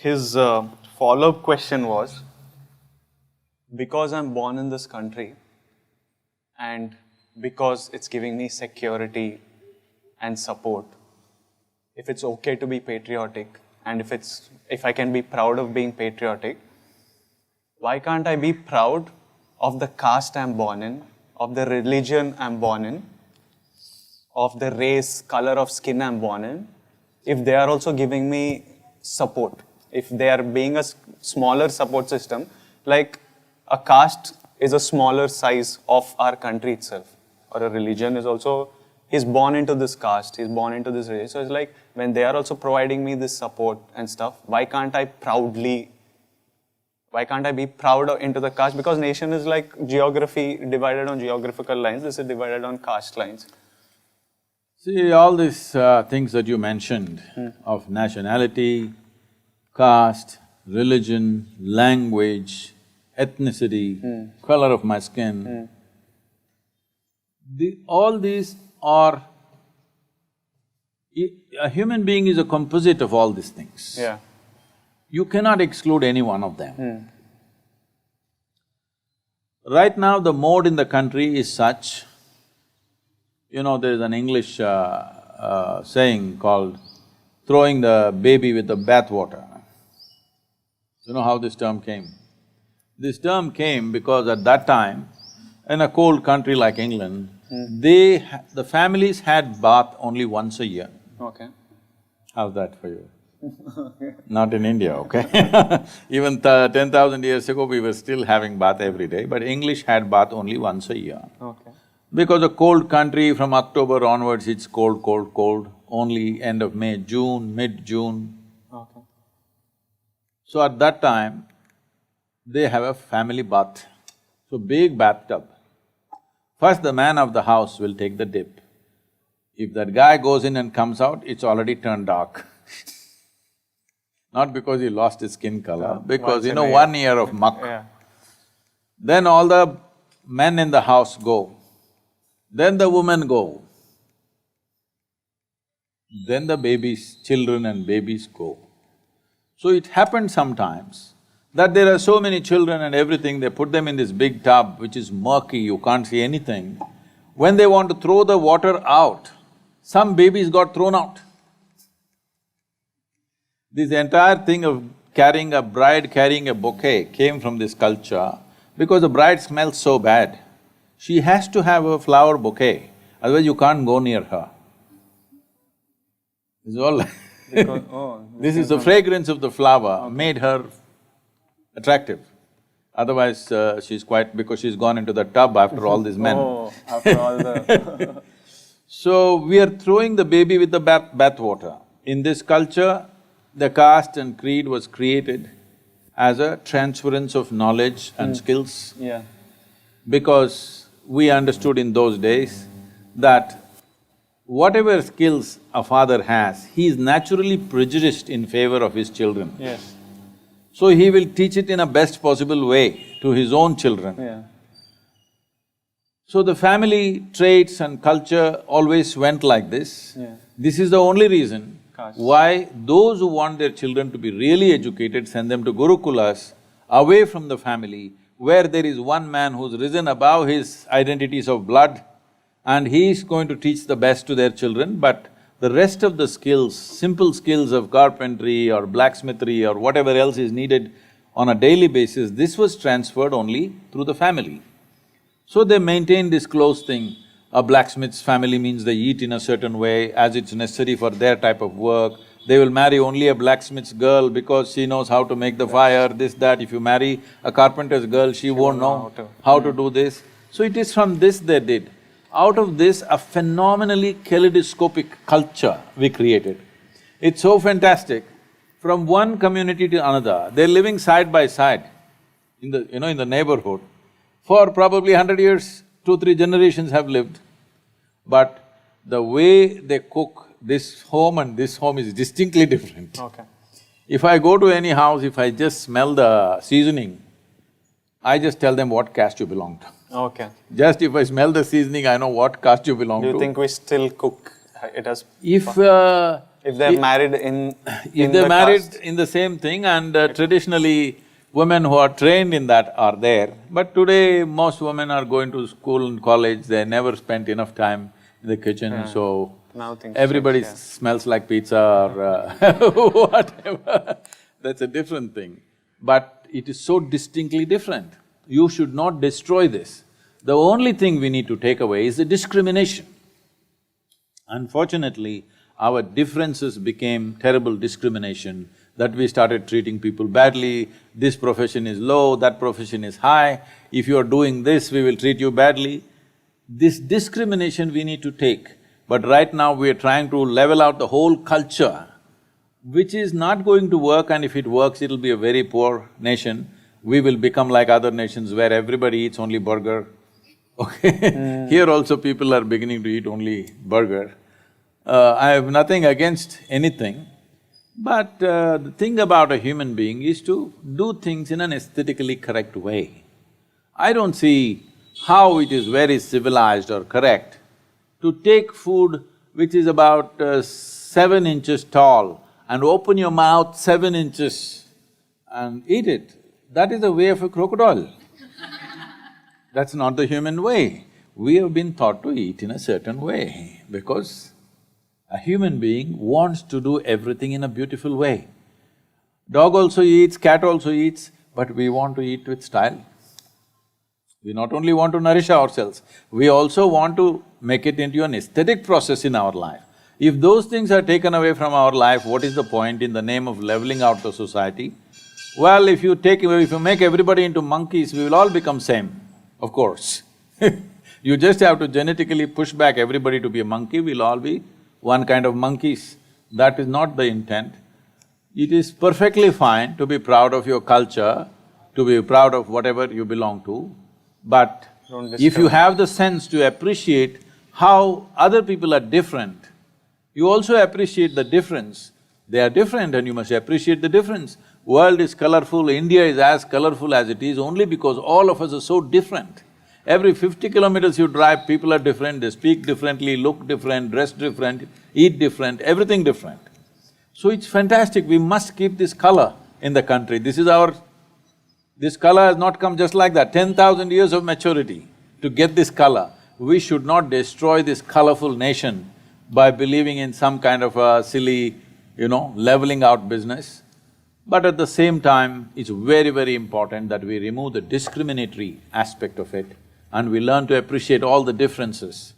his follow-up question was, because I'm born in this country and because it's giving me security and support, if it's okay to be patriotic and if I can be proud of being patriotic, why can't I be proud of the caste I'm born in, of the religion I'm born in, of the race, color of skin I'm born in, if they are also giving me support, if they are being a smaller support system, like a caste is a smaller size of our country itself, or a religion is also, he's born into this caste, he's born into this race. So it's like, when they are also providing me this support and stuff, why can't I be proud into the caste? Because nation is like geography divided on geographical lines, this is divided on caste lines. See, all these things that you mentioned of nationality, caste, religion, language, ethnicity, color of my skin, all these are… A human being is a composite of all these things. Yeah. You cannot exclude any one of them. Right now, the mode in the country is such, there is an English saying called throwing the baby with the bathwater. You know how this term came? This term came because at that time, in a cold country like England, the families had bath only once a year. Okay. How's that for you? Not in India, okay? Even 10,000 years ago, we were still having bath every day, but English had bath only once a year. Okay. Because a cold country, from October onwards, it's cold, cold, cold, only end of May, June, mid-June. Okay. So at that time, they have a family bath, so big bathtub. First, the man of the house will take the dip. If that guy goes in and comes out, it's already turned dark. Not because he lost his skin color, because 1 year of muck. Yeah. Then all the men in the house go, then the women go, then the children and babies go. So it happened sometimes that there are so many children and everything, they put them in this big tub which is murky, you can't see anything. When they want to throw the water out, some babies got thrown out. This entire thing of carrying a bride carrying a bouquet came from this culture because the bride smells so bad. She has to have a flower bouquet, otherwise you can't go near her. This is all this is the fragrance of the flower made her attractive. Otherwise, she's quite… because she's gone into the tub after all these men. Oh, after all the… So, we are throwing the baby with the bathwater. In this culture, the caste and creed was created as a transference of knowledge and skills. Yeah. Because we understood in those days that whatever skills a father has, he is naturally prejudiced in favor of his children. Yes. So he will teach it in a best possible way to his own children. Yeah. So the family traits and culture always went like this. Yeah. This is the only reason Caste. why those who want their children to be really educated send them to Gurukulas, away from the family, where there is one man who's risen above his identities of blood and he is going to teach the best to their children, but the rest of the skills, simple skills of carpentry or blacksmithery or whatever else is needed on a daily basis, this was transferred only through the family. So they maintain this close thing. A blacksmith's family means they eat in a certain way as it's necessary for their type of work. They will marry only a blacksmith's girl because she knows how to make the fire, this, that. If you marry a carpenter's girl, she won't know how to do this. So it is from this they did. Out of this, a phenomenally kaleidoscopic culture we created. It's so fantastic. From one community to another, they're living side by side in the neighborhood. For probably 100 years, 2-3 generations have lived. But the way they cook this home and this home is distinctly different. Okay. If I go to any house, if I just smell the seasoning, I just tell them what caste you belong to. Okay. Just if I smell the seasoning, I know what caste you belong to. Do you think we still cook it as… If If they're married in if they're the married caste. in the same thing, and traditionally women who are trained in that are there, but today most women are going to school and college, they never spent enough time in the kitchen, so Now things everybody change, yeah. smells like pizza or whatever, that's a different thing. But it is so distinctly different. You should not destroy this. The only thing we need to take away is the discrimination. Unfortunately, our differences became terrible discrimination, that we started treating people badly, this profession is low, that profession is high, if you are doing this, we will treat you badly. This discrimination we need to take, but right now we are trying to level out the whole culture, which is not going to work, and if it works, it'll be a very poor nation. We will become like other nations where everybody eats only burger, okay? Here also people are beginning to eat only burger. I have nothing against anything, but the thing about a human being is to do things in an aesthetically correct way. I don't see how it is very civilized or correct to take food which is about 7 inches tall and open your mouth 7 inches and eat it. That is the way of a crocodile. That's not the human way. We have been taught to eat in a certain way because a human being wants to do everything in a beautiful way. Dog also eats, cat also eats, but we want to eat with style. We not only want to nourish ourselves, we also want to make it into an aesthetic process in our life. If those things are taken away from our life, what is the point in the name of leveling out the society? Well, if you make everybody into monkeys, we will all become same, of course. You just have to genetically push back everybody to be a monkey, we'll all be one kind of monkeys. That is not the intent. It is perfectly fine to be proud of your culture, to be proud of whatever you belong to, but if you have the sense to appreciate how other people are different, you also appreciate the difference. They are different and you must appreciate the difference. World is colorful, India is as colorful as it is only because all of us are so different. Every 50 kilometers you drive, people are different, they speak differently, look different, dress different, eat different, everything different. So it's fantastic, we must keep this color in the country. This color has not come just like that, 10,000 years of maturity to get this color. We should not destroy this colorful nation by believing in some kind of a silly, leveling out business. But at the same time, it's very, very important that we remove the discriminatory aspect of it and we learn to appreciate all the differences.